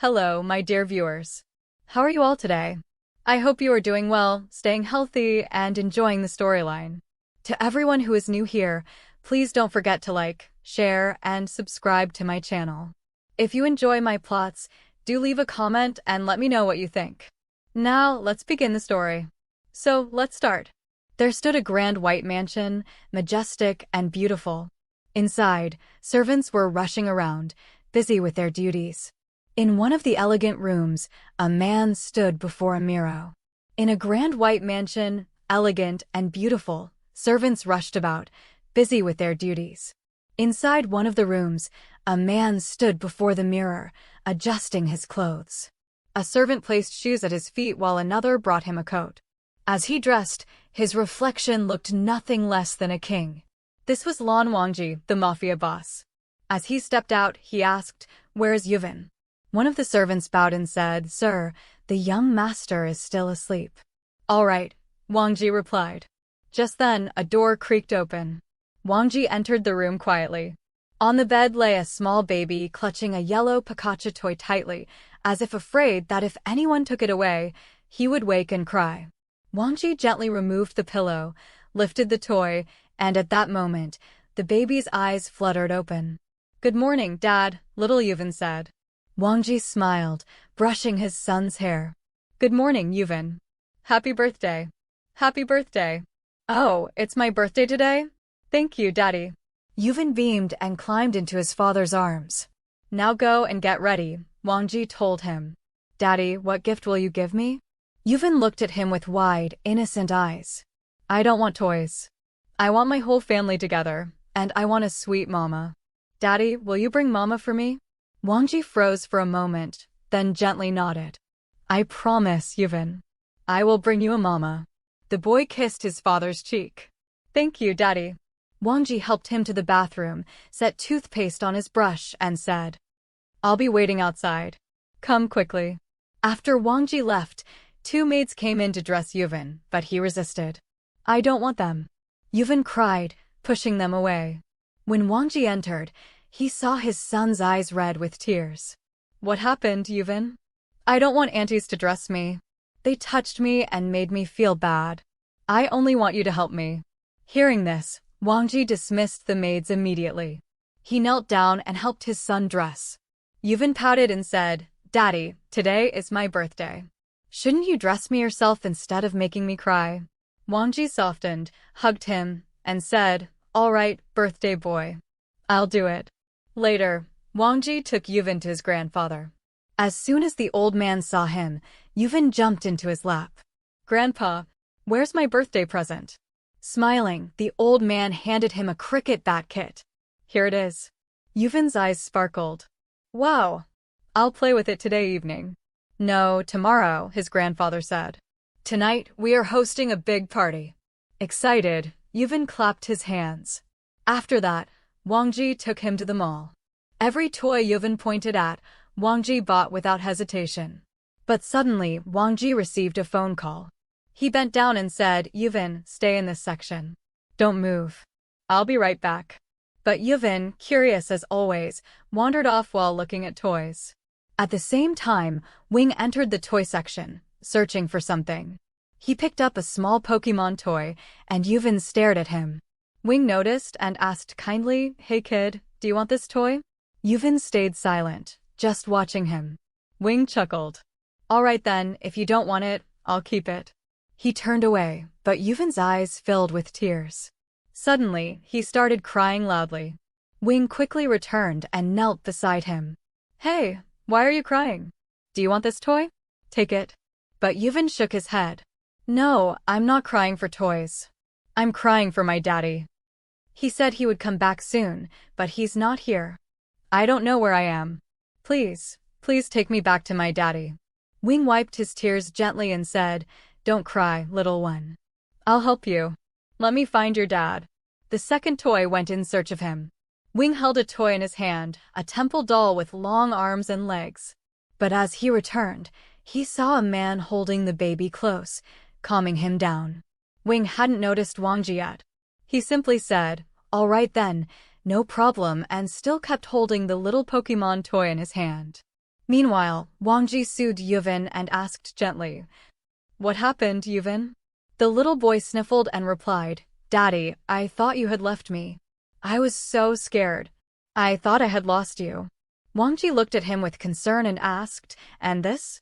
Hello, my dear viewers. How are you all today? I hope you are doing well, staying healthy, and enjoying the storyline. To everyone who is new here, please don't forget to like, share, and subscribe to my channel. If you enjoy my plots, do leave a comment and let me know what you think. Now, let's begin the story. So, let's start. There stood a grand white mansion, majestic and beautiful. Inside, servants were rushing around, busy with their duties. In one of the elegant rooms, a man stood before a mirror. In a grand white mansion, elegant and beautiful, servants rushed about, busy with their duties. Inside one of the rooms, a man stood before the mirror, adjusting his clothes. A servant placed shoes at his feet while another brought him a coat. As he dressed, his reflection looked nothing less than a king. This was Wangxian, the Mafia boss. As he stepped out, he asked, "Where is Yuvin?" One of the servants bowed and said, "Sir, the young master is still asleep." "All right," Wangji replied. Just then, a door creaked open. Wangji entered the room quietly. On the bed lay a small baby clutching a yellow Pikachu toy tightly, as if afraid that if anyone took it away, he would wake and cry. Wangji gently removed the pillow, lifted the toy, and at that moment, the baby's eyes fluttered open. "Good morning, Dad," little Yuvin said. Wangji smiled, brushing his son's hair. "Good morning, Yuvin. Happy birthday." "Happy birthday." "Oh, it's my birthday today? Thank you, Daddy." Yuvin beamed and climbed into his father's arms. "Now go and get ready," Wangji told him. "Daddy, what gift will you give me?" Yuvin looked at him with wide, innocent eyes. "I don't want toys. I want my whole family together, and I want a sweet mama." "Daddy, will you bring mama for me?" Wangji froze for a moment, then gently nodded. "I promise, Yuvin. I will bring you a mama." The boy kissed his father's cheek. "Thank you, Daddy." Wangji helped him to the bathroom, set toothpaste on his brush, and said, "I'll be waiting outside. Come quickly." After Wangji left, two maids came in to dress Yuvin, but he resisted. "I don't want them." Yuvin cried, pushing them away. When Wangji entered, he saw his son's eyes red with tears. "What happened, Yuvin?" "I don't want aunties to dress me. They touched me and made me feel bad. I only want you to help me." Hearing this, Wangji dismissed the maids immediately. He knelt down and helped his son dress. Yuvin pouted and said, "Daddy, today is my birthday. Shouldn't you dress me yourself instead of making me cry?" Wangji softened, hugged him, and said, "All right, birthday boy. I'll do it." Later, Wangji took Yuvin to his grandfather. As soon as the old man saw him, Yuvin jumped into his lap. "Grandpa, where's my birthday present?" Smiling, the old man handed him a cricket bat kit. "Here it is." Yuvin's eyes sparkled. "Wow! I'll play with it today evening." "No, tomorrow," his grandfather said. "Tonight, we are hosting a big party." Excited, Yuvin clapped his hands. After that, Wangji took him to the mall. Every toy Yuvin pointed at, Wangji bought without hesitation. But suddenly, Wangji received a phone call. He bent down and said, "Yuvin, stay in this section. Don't move. I'll be right back." But Yuvin, curious as always, wandered off while looking at toys. At the same time, Wing entered the toy section, searching for something. He picked up a small Pokemon toy, and Yuvin stared at him. Wing noticed and asked kindly, "Hey kid, do you want this toy?" Yuvin stayed silent, just watching him. Wing chuckled. "All right then, if you don't want it, I'll keep it." He turned away, but Yuvin's eyes filled with tears. Suddenly, he started crying loudly. Wing quickly returned and knelt beside him. "Hey, why are you crying? Do you want this toy? Take it." But Yuvin shook his head. "No, I'm not crying for toys. I'm crying for my daddy. He said he would come back soon, but he's not here. I don't know where I am. Please, please take me back to my daddy." Wing wiped his tears gently and said, "Don't cry, little one. I'll help you. Let me find your dad." The second toy went in search of him. Wing held a toy in his hand, a temple doll with long arms and legs. But as he returned, he saw a man holding the baby close, calming him down. Wing hadn't noticed Wangji yet. He simply said, "All right then, no problem," and still kept holding the little Pokemon toy in his hand. Meanwhile, Wangji soothed Yuvin and asked gently, "What happened, Yuvin?" The little boy sniffled and replied, "Daddy, I thought you had left me. I was so scared. I thought I had lost you." Wangji looked at him with concern and asked, "And this?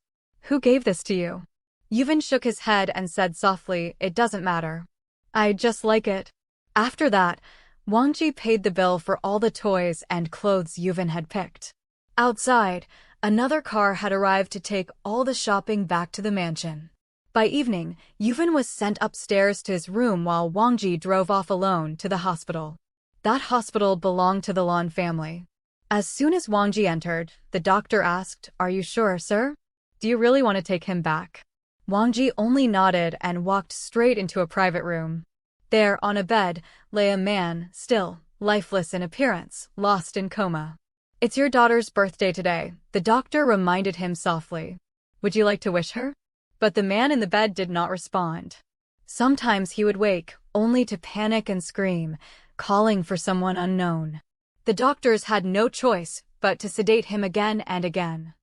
Who gave this to you?" Yuvin shook his head and said softly, "It doesn't matter. I just like it." After that, Wangji paid the bill for all the toys and clothes Yuvin had picked. Outside, another car had arrived to take all the shopping back to the mansion. By evening, Yuvin was sent upstairs to his room while Wangji drove off alone to the hospital. That hospital belonged to the Lan family. As soon as Wangji entered, the doctor asked, "Are you sure, sir? Do you really want to take him back?" Wangji only nodded and walked straight into a private room. There, on a bed, lay a man, still, lifeless in appearance, lost in coma. "It's your daughter's birthday today," the doctor reminded him softly. "Would you like to wish her?" But the man in the bed did not respond. Sometimes he would wake, only to panic and scream, calling for someone unknown. The doctors had no choice but to sedate him again and again.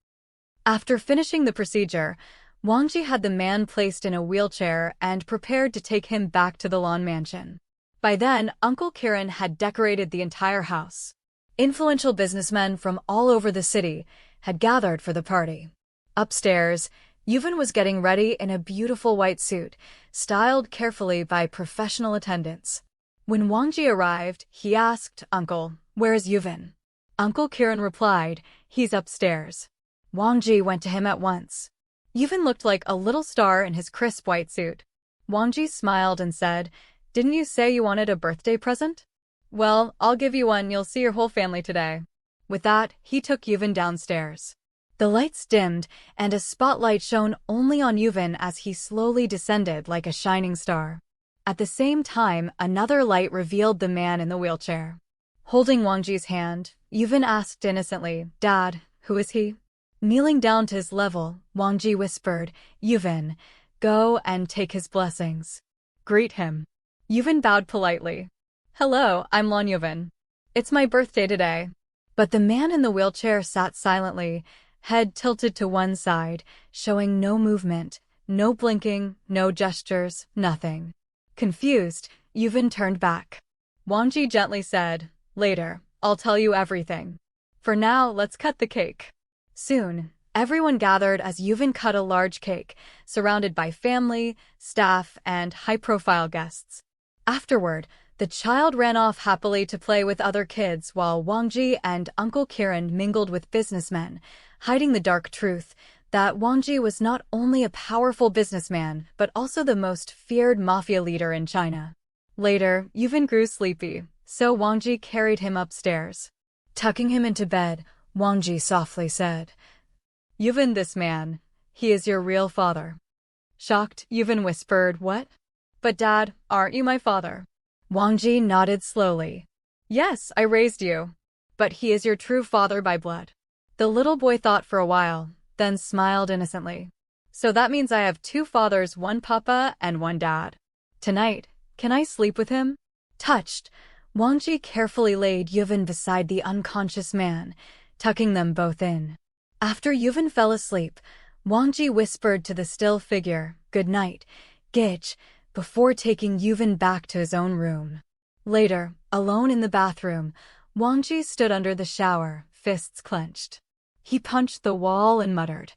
After finishing the procedure, Wangji had the man placed in a wheelchair and prepared to take him back to the Lan mansion. By then, Uncle Kiran had decorated the entire house. Influential businessmen from all over the city had gathered for the party. Upstairs, Yuvin was getting ready in a beautiful white suit, styled carefully by professional attendants. When Wangji arrived, he asked, "Uncle, where is Yuvin?" Uncle Kiran replied, "He's upstairs." Wangji went to him at once. Yuvin looked like a little star in his crisp white suit. Wangji smiled and said, "Didn't you say you wanted a birthday present? Well, I'll give you one. You'll see your whole family today." With that, he took Yuvin downstairs. The lights dimmed, and a spotlight shone only on Yuvin as he slowly descended like a shining star. At the same time, another light revealed the man in the wheelchair. Holding Wangji's hand, Yuvin asked innocently, "Dad, who is he?" Kneeling down to his level, Wangji whispered, "Yuvin, go and take his blessings. Greet him." Yuvin bowed politely. "Hello, I'm Lan Yuvin. It's my birthday today." But the man in the wheelchair sat silently, head tilted to one side, showing no movement, no blinking, no gestures, nothing. Confused, Yuvin turned back. Wangji gently said, "Later, I'll tell you everything. For now, let's cut the cake." Soon, everyone gathered as Yuvin cut a large cake, surrounded by family, staff, and high-profile guests. Afterward, the child ran off happily to play with other kids while Wangji and Uncle Kiran mingled with businessmen, hiding the dark truth that Wangji was not only a powerful businessman but also the most feared mafia leader in China. Later, Yuvin grew sleepy, so Wangji carried him upstairs. Tucking him into bed, Wangji softly said, "Yuvin, this man, he is your real father." Shocked, Yuvin whispered, "What? But Dad, aren't you my father?" Wangji nodded slowly. "Yes, I raised you. But he is your true father by blood." The little boy thought for a while, then smiled innocently. "So that means I have two fathers, one papa and one dad. Tonight, can I sleep with him?" Touched, Wangji carefully laid Yuvin beside the unconscious man, tucking them both in. After Yuvin fell asleep, Wangji whispered to the still figure, "Good night, Gitch," before taking Yuvin back to his own room. Later, alone in the bathroom, Wangji stood under the shower, fists clenched. He punched the wall and muttered,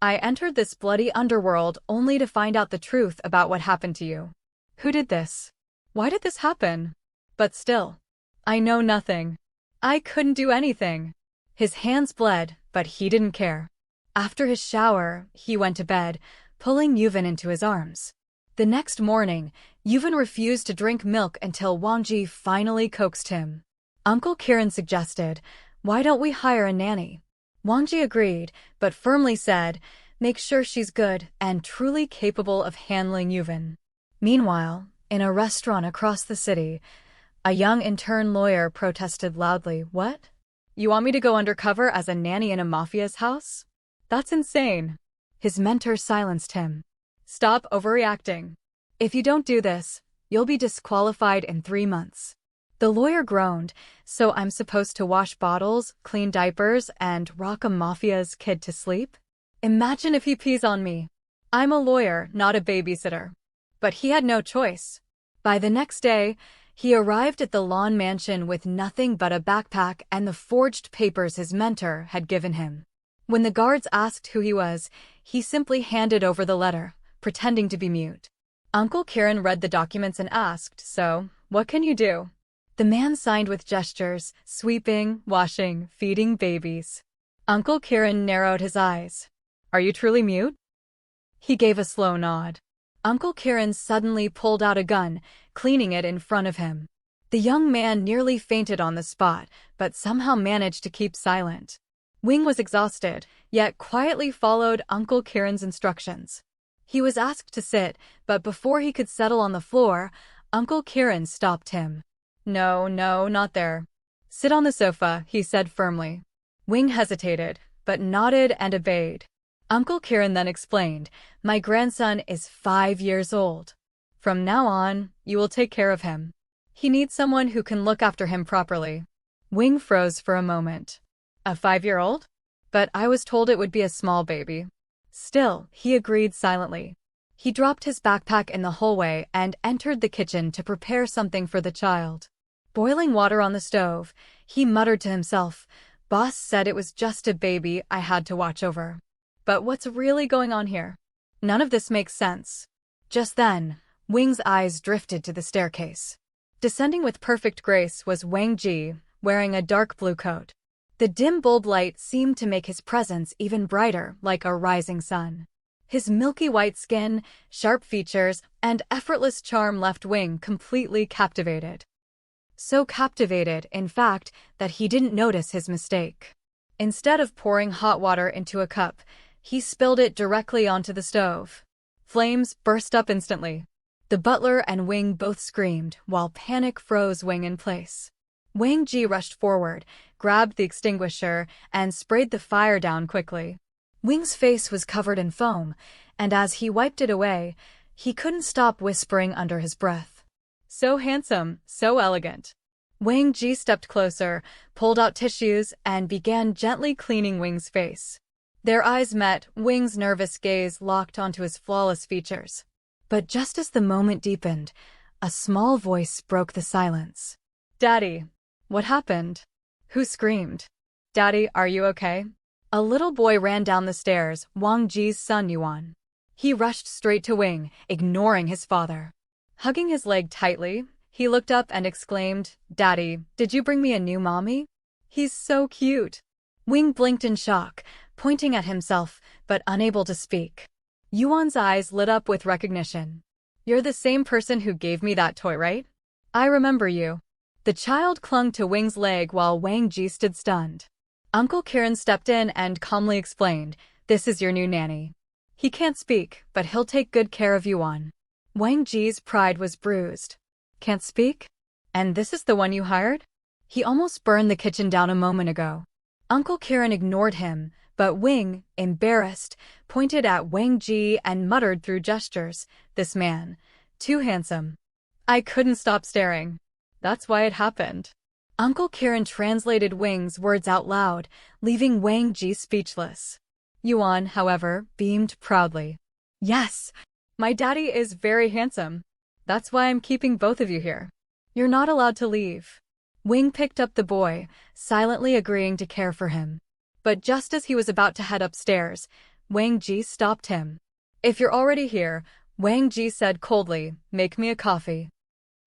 "I entered this bloody underworld only to find out the truth about what happened to you. Who did this? Why did this happen? But still, I know nothing. I couldn't do anything." His hands bled, but he didn't care. After his shower, he went to bed, pulling Yuvin into his arms. The next morning, Yuvin refused to drink milk until Wangji finally coaxed him. Uncle Kiran suggested, "Why don't we hire a nanny?" Wangji agreed, but firmly said, "Make sure she's good and truly capable of handling Yuvin." Meanwhile, in a restaurant across the city, a young intern lawyer protested loudly, "What? You want me to go undercover as a nanny in a mafia's house? That's insane." His mentor silenced him. "Stop overreacting. If you don't do this, you'll be disqualified in 3 months." The lawyer groaned. So I'm supposed to wash bottles, clean diapers, and rock a Mafia's kid to sleep? Imagine if he pees on me. I'm a lawyer, not a babysitter. But he had no choice. By the next day, he arrived at the Lawn Mansion with nothing but a backpack and the forged papers his mentor had given him. When the guards asked who he was, he simply handed over the letter, pretending to be mute. Uncle Kieran read the documents and asked, "So, what can you do?" The man signed with gestures, sweeping, washing, feeding babies. Uncle Kieran narrowed his eyes. "Are you truly mute?" He gave a slow nod. Uncle Kieran suddenly pulled out a gun, cleaning it in front of him. The young man nearly fainted on the spot, but somehow managed to keep silent. Wing was exhausted, yet quietly followed Uncle Kieran's instructions. He was asked to sit, but before he could settle on the floor, Uncle Kieran stopped him. No, not there. Sit on the sofa, he said firmly. Wing hesitated, but nodded and obeyed. Uncle Kieran then explained, "My grandson is 5 years old. From now on, you will take care of him. He needs someone who can look after him properly." Wing froze for a moment. A 5-year-old? But I was told it would be a small baby. Still, he agreed silently. He dropped his backpack in the hallway and entered the kitchen to prepare something for the child. Boiling water on the stove, he muttered to himself, "Boss said it was just a baby I had to watch over. But what's really going on here? None of this makes sense." Just then, Wing's eyes drifted to the staircase. Descending with perfect grace was Wang Ji, wearing a dark blue coat. The dim bulb light seemed to make his presence even brighter, like a rising sun. His milky white skin, sharp features, and effortless charm left Wing completely captivated. So captivated, in fact, that he didn't notice his mistake. Instead of pouring hot water into a cup, he spilled it directly onto the stove. Flames burst up instantly. The butler and Wing both screamed, while panic froze Wing in place. Wang Ji rushed forward, grabbed the extinguisher, and sprayed the fire down quickly. Wing's face was covered in foam, and as he wiped it away, he couldn't stop whispering under his breath. "So handsome, so elegant." Wang Ji stepped closer, pulled out tissues, and began gently cleaning Wing's face. Their eyes met, Wing's nervous gaze locked onto his flawless features. But just as the moment deepened, a small voice broke the silence. "Daddy, what happened? Who screamed? Daddy, are you okay?" A little boy ran down the stairs, Wang Ji's son Yuan. He rushed straight to Wing, ignoring his father. Hugging his leg tightly, he looked up and exclaimed, "Daddy, did you bring me a new mommy? He's so cute." Wing blinked in shock, pointing at himself, but unable to speak. Yuan's eyes lit up with recognition. "You're the same person who gave me that toy, right? I remember you." The child clung to Wing's leg while Wang Ji stood stunned. Uncle Kieran stepped in and calmly explained, "This is your new nanny. He can't speak, but he'll take good care of Yuan." Wang Ji's pride was bruised. "Can't speak? And this is the one you hired?" He almost burned the kitchen down a moment ago. Uncle Kieran ignored him, but Wing, embarrassed, pointed at Wang Ji and muttered through gestures, "This man, too handsome." I couldn't stop staring. That's why it happened. Uncle Kieran translated Wing's words out loud, leaving Wang Ji speechless. Yuan, however, beamed proudly. "Yes, my daddy is very handsome. That's why I'm keeping both of you here. You're not allowed to leave." Wing picked up the boy, silently agreeing to care for him. But just as he was about to head upstairs, Wang Ji stopped him. "If you're already here," Wang Ji said coldly, "make me a coffee."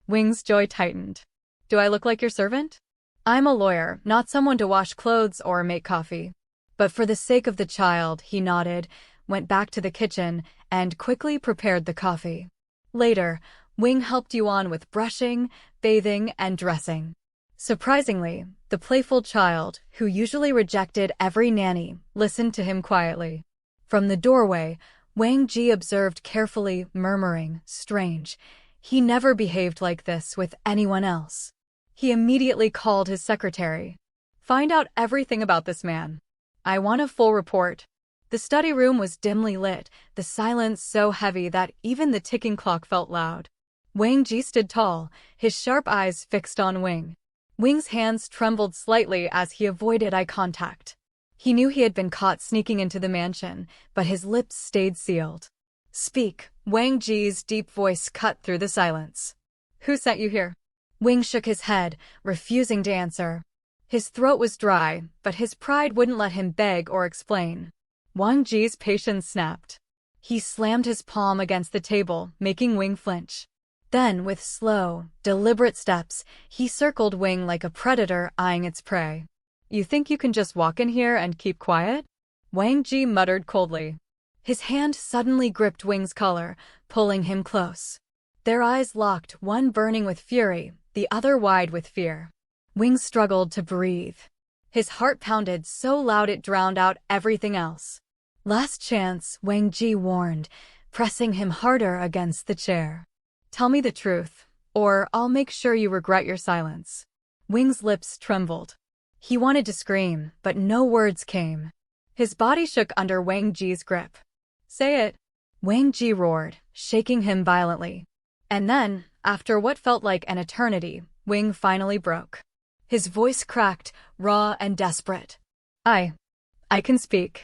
Wing's jaw tightened. "Do I look like your servant? I'm a lawyer, not someone to wash clothes or make coffee." But for the sake of the child, he nodded, went back to the kitchen, and quickly prepared the coffee. Later, Wing helped Yuan with brushing, bathing, and dressing. Surprisingly, the playful child, who usually rejected every nanny, listened to him quietly. From the doorway, Wang Ji observed carefully, murmuring, "Strange. He never behaved like this with anyone else." He immediately called his secretary. "Find out everything about this man. I want a full report." The study room was dimly lit, the silence so heavy that even the ticking clock felt loud. Wang Ji stood tall, his sharp eyes fixed on Wing. Wing's hands trembled slightly as he avoided eye contact. He knew he had been caught sneaking into the mansion, but his lips stayed sealed. "Speak," Wang Ji's deep voice cut through the silence. "Who sent you here?" Wing shook his head, refusing to answer. His throat was dry, but his pride wouldn't let him beg or explain. Wang Ji's patience snapped. He slammed his palm against the table, making Wing flinch. Then, with slow, deliberate steps, he circled Wing like a predator eyeing its prey. "You think you can just walk in here and keep quiet?" Wang Ji muttered coldly. His hand suddenly gripped Wing's collar, pulling him close. Their eyes locked, one burning with fury, the other wide with fear. Wing struggled to breathe. His heart pounded so loud it drowned out everything else. "Last chance," Wang Ji warned, pressing him harder against the chair. "Tell me the truth, or I'll make sure you regret your silence." Wing's lips trembled. He wanted to scream, but no words came. His body shook under Wang Ji's grip. "Say it," Wang Ji roared, shaking him violently. And then, after what felt like an eternity, Wing finally broke. His voice cracked, raw and desperate. I can speak."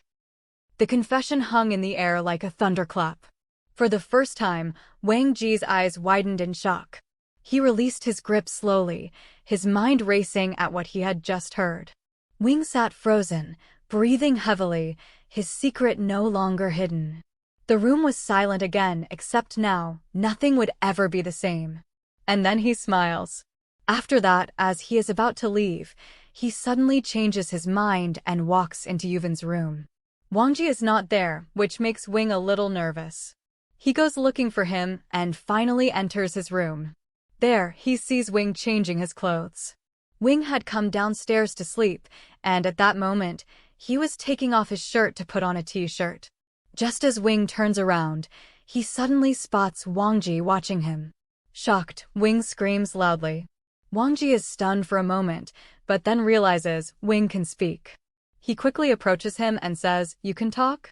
The confession hung in the air like a thunderclap. For the first time, Wang Ji's eyes widened in shock. He released his grip slowly, his mind racing at what he had just heard. Wing sat frozen, breathing heavily, his secret no longer hidden. The room was silent again, except now, nothing would ever be the same. And then he smiles. After that, as he is about to leave, he suddenly changes his mind and walks into Yuven's room. Wang Ji is not there, which makes Wing a little nervous. He goes looking for him and finally enters his room. There, he sees Wing changing his clothes. Wing had come downstairs to sleep, and at that moment, he was taking off his shirt to put on a t-shirt. Just as Wing turns around, he suddenly spots Wang Ji watching him. Shocked, Wing screams loudly. Wang Ji is stunned for a moment, but then realizes Wing can speak. He quickly approaches him and says, "You can talk?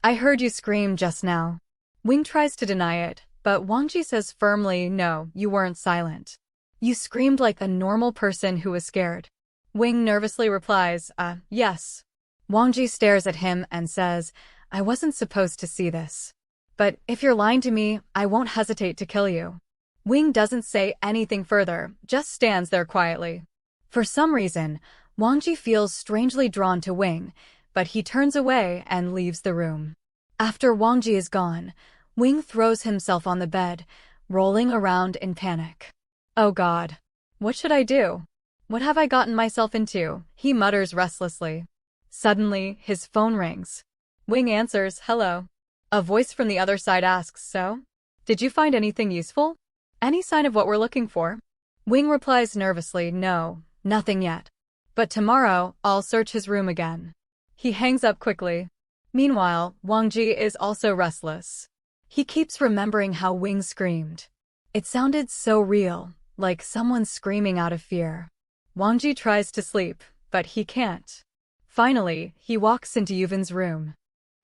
I heard you scream just now." Wing tries to deny it, but Wang Ji says firmly, "No, you weren't silent. You screamed like a normal person who was scared." Wing nervously replies, yes." Wang Ji stares at him and says, "I wasn't supposed to see this. But if you're lying to me, I won't hesitate to kill you." Wing doesn't say anything further, just stands there quietly. For some reason, Wang Ji feels strangely drawn to Wing, but he turns away and leaves the room. After Wang Ji is gone, Wing throws himself on the bed, rolling around in panic. "Oh God. What should I do? What have I gotten myself into?" he mutters restlessly. Suddenly, his phone rings. Wing answers, "Hello." A voice from the other side asks, "So? Did you find anything useful? Any sign of what we're looking for?" Wing replies nervously, "No, nothing yet. But tomorrow, I'll search his room again." He hangs up quickly. Meanwhile, Wang Ji is also restless. He keeps remembering how Wing screamed. It sounded so real, like someone screaming out of fear. Wang Ji tries to sleep, but he can't. Finally, he walks into Yuven's room,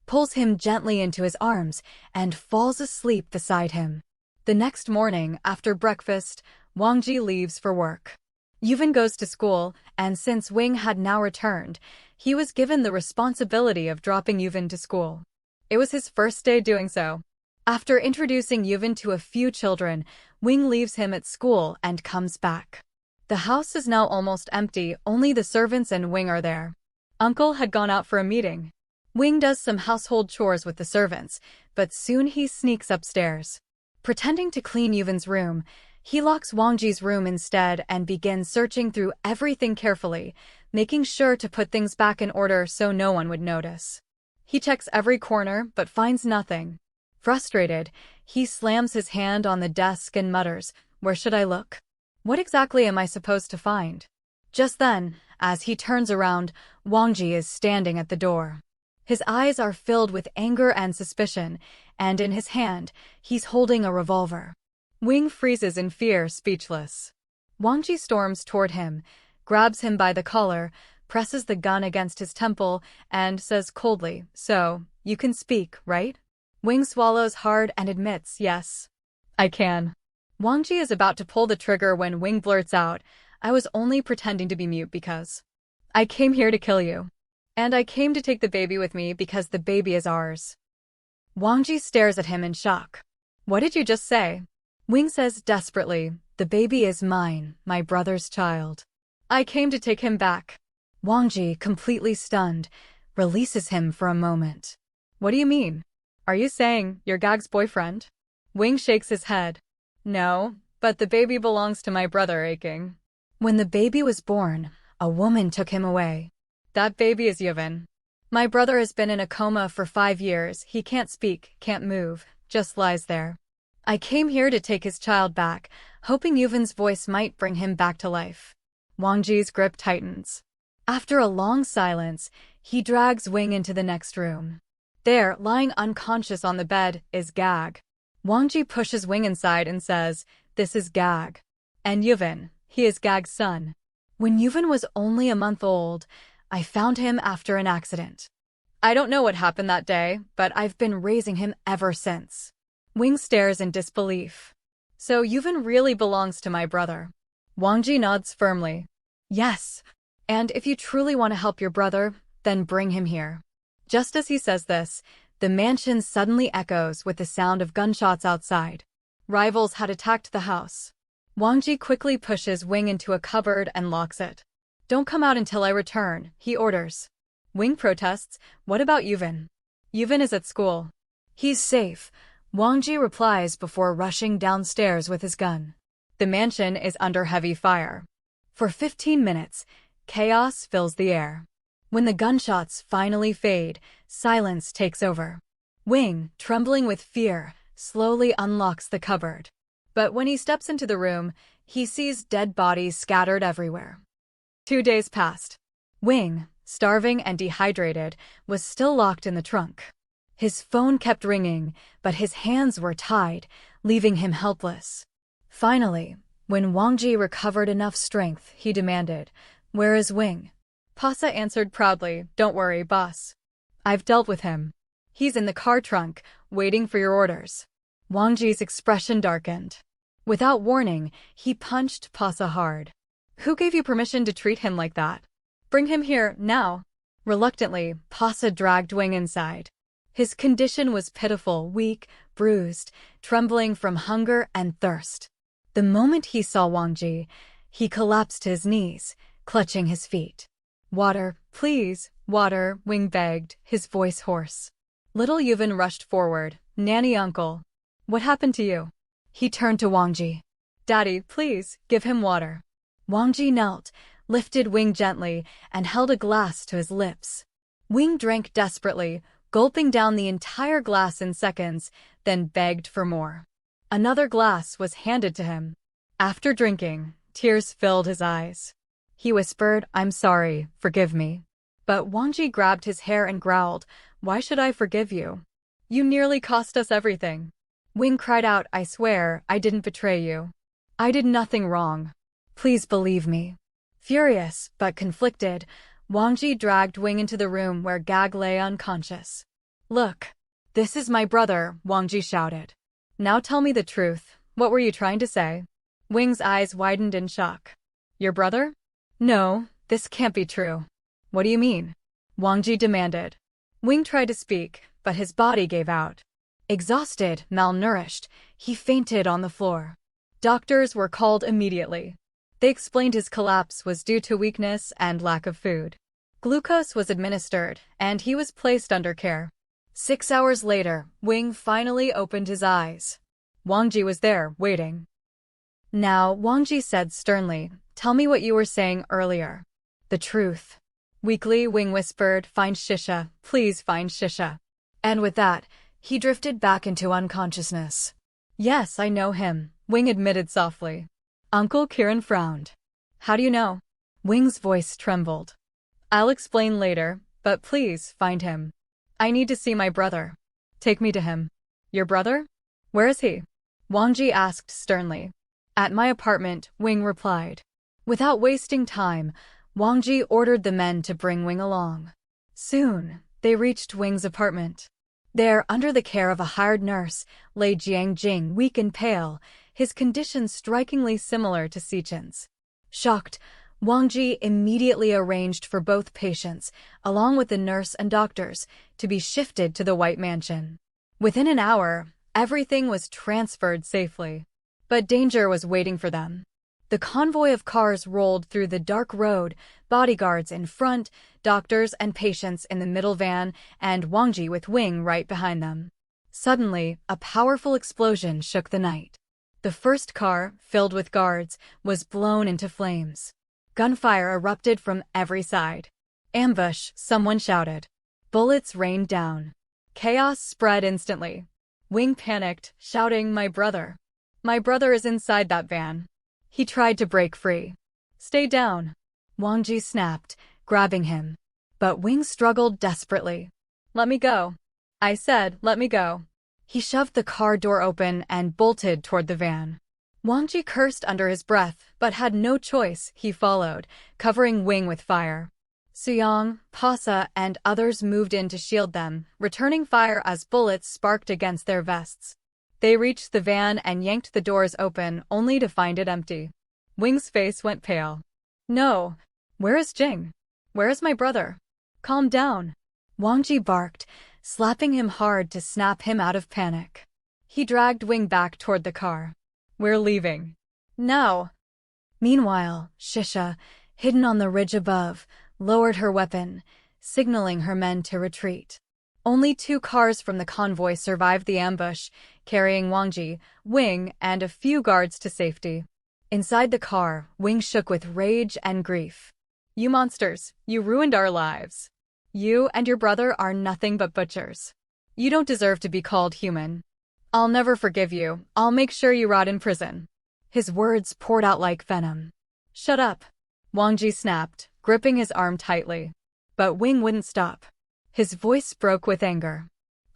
pulls him gently into his arms, and falls asleep beside him. The next morning, after breakfast, Wang Ji leaves for work. Yuven goes to school, and since Wing had now returned, he was given the responsibility of dropping Yuven to school. It was his first day doing so. After introducing Yuven to a few children, Wing leaves him at school and comes back. The house is now almost empty, only the servants and Wing are there. Uncle had gone out for a meeting. Wing does some household chores with the servants, but soon he sneaks upstairs. Pretending to clean Yuven's room, he locks Wang Ji's room instead and begins searching through everything carefully, making sure to put things back in order so no one would notice. He checks every corner but finds nothing. Frustrated, he slams his hand on the desk and mutters, "Where should I look? What exactly am I supposed to find?" Just then, as he turns around, Wang Ji is standing at the door. His eyes are filled with anger and suspicion, and in his hand, he's holding a revolver. Wing freezes in fear, speechless. Wang Ji storms toward him, grabs him by the collar, presses the gun against his temple, and says coldly, "So, you can speak, right?" Wing swallows hard and admits, "Yes, I can." Wang Ji is about to pull the trigger when Wing blurts out, I was only pretending to be mute because I came here to kill you. And I came to take the baby with me because the baby is ours. Wang Ji stares at him in shock. What did you just say? Wing says desperately, the baby is mine, my brother's child. I came to take him back. Wang Ji, completely stunned, releases him for a moment. What do you mean? Are you saying you're Gag's boyfriend? Wing shakes his head. No, but the baby belongs to my brother, Aching. When the baby was born, a woman took him away. That baby is Yevon. My brother has been in a coma for 5 years. He can't speak, can't move, just lies there. I came here to take his child back, hoping Yevon's voice might bring him back to life. Wang Ji's grip tightens. After a long silence, he drags Wing into the next room. There, lying unconscious on the bed, is Gag. Wang Ji pushes Wing inside and says, this is Gag. And Yevon, he is Gag's son. When Yevon was only a month old, I found him after an accident. I don't know what happened that day, but I've been raising him ever since. Wing stares in disbelief. So Yevon really belongs to my brother. Wang Ji nods firmly. Yes. And if you truly want to help your brother, then bring him here. Just as he says this, the mansion suddenly echoes with the sound of gunshots outside. Rivals had attacked the house. Wang Ji quickly pushes Wing into a cupboard and locks it. Don't come out until I return, he orders. Wing protests, what about Yevon? Yevon is at school. He's safe, Wang Ji replies before rushing downstairs with his gun. The mansion is under heavy fire. For 15 minutes, chaos fills the air. When the gunshots finally fade, silence takes over. Wing, trembling with fear, slowly unlocks the cupboard. But when he steps into the room, he sees dead bodies scattered everywhere. 2 days passed. Wing, starving and dehydrated, was still locked in the trunk. His phone kept ringing, but his hands were tied, leaving him helpless. Finally, when Wang Ji recovered enough strength, he demanded, where is Wing? Pasa answered proudly, don't worry, boss. I've dealt with him. He's in the car trunk, waiting for your orders. Wang Ji's expression darkened. Without warning, he punched Pasa hard. Who gave you permission to treat him like that? Bring him here, now. Reluctantly, Pasa dragged Wing inside. His condition was pitiful, weak, bruised, trembling from hunger and thirst. The moment he saw Wang Ji, he collapsed to his knees, clutching his feet. Water, please, water, Wing begged, his voice hoarse. Little Yevon rushed forward. Nanny, uncle. What happened to you? He turned to Wang Ji. Daddy, please, give him water. Wang Ji knelt, lifted Wing gently, and held a glass to his lips. Wing drank desperately, gulping down the entire glass in seconds, then begged for more. Another glass was handed to him. After drinking, tears filled his eyes. He whispered, I'm sorry, forgive me. But Wang Ji grabbed his hair and growled, why should I forgive you? You nearly cost us everything. Wing cried out, I swear, I didn't betray you. I did nothing wrong. Please believe me. Furious, but conflicted, Wang Ji dragged Wing into the room where Gag lay unconscious. Look, this is my brother, Wang Ji shouted. Now tell me the truth, what were you trying to say? Wing's eyes widened in shock. Your brother? No, this can't be true. What do you mean? Wang Ji demanded. Wing tried to speak, but his body gave out. Exhausted, malnourished, he fainted on the floor. Doctors were called immediately. They explained his collapse was due to weakness and lack of food. Glucose was administered, and he was placed under care. 6 hours later, Wing finally opened his eyes. Wang Ji was there, waiting. Now, Wang Ji said sternly, tell me what you were saying earlier. The truth. Weakly, Wing whispered, find Shisha, please find Shisha. And with that, he drifted back into unconsciousness. Yes, I know him, Wing admitted softly. Uncle Kiran frowned. How do you know? Wing's voice trembled. I'll explain later, but please, find him. I need to see my brother. Take me to him. Your brother? Where is he? Wang Ji asked sternly. At my apartment, Wing replied. Without wasting time, Wang Ji ordered the men to bring Wing along. Soon, they reached Wing's apartment. There, under the care of a hired nurse, lay Jiang Jing, weak and pale, his condition strikingly similar to Sichen's. Shocked, Wang Ji immediately arranged for both patients, along with the nurse and doctors, to be shifted to the White Mansion. Within an hour, everything was transferred safely. But danger was waiting for them. The convoy of cars rolled through the dark road, bodyguards in front, doctors and patients in the middle van, and Wang Ji with Wing right behind them. Suddenly, a powerful explosion shook the night. The first car, filled with guards, was blown into flames. Gunfire erupted from every side. Ambush, someone shouted. Bullets rained down. Chaos spread instantly. Wing panicked, shouting, "My brother! My brother is inside that van." He tried to break free. "Stay down," Wang Ji snapped, grabbing him. But Wing struggled desperately. "Let me go. I said, let me go." He shoved the car door open and bolted toward the van. Wang Ji cursed under his breath, but had no choice. He followed, covering Wing with fire. Suyong, Pasa, and others moved in to shield them, returning fire as bullets sparked against their vests. They reached the van and yanked the doors open, only to find it empty. Wing's face went pale. "No. Where is Jing? Where is my brother? Calm down," Wang Ji barked, slapping him hard to snap him out of panic. He dragged Wing back toward the car. "We're leaving. Now." Meanwhile, Shisha, hidden on the ridge above, lowered her weapon, signaling her men to retreat. Only 2 cars from the convoy survived the ambush, carrying Wang Ji, Wing, and a few guards to safety. Inside the car, Wing shook with rage and grief. "You monsters, you ruined our lives. You and your brother are nothing but butchers. You don't deserve to be called human. I'll never forgive you. I'll make sure you rot in prison." His words poured out like venom. "Shut up," Wang Ji snapped, gripping his arm tightly. But Wing wouldn't stop. His voice broke with anger.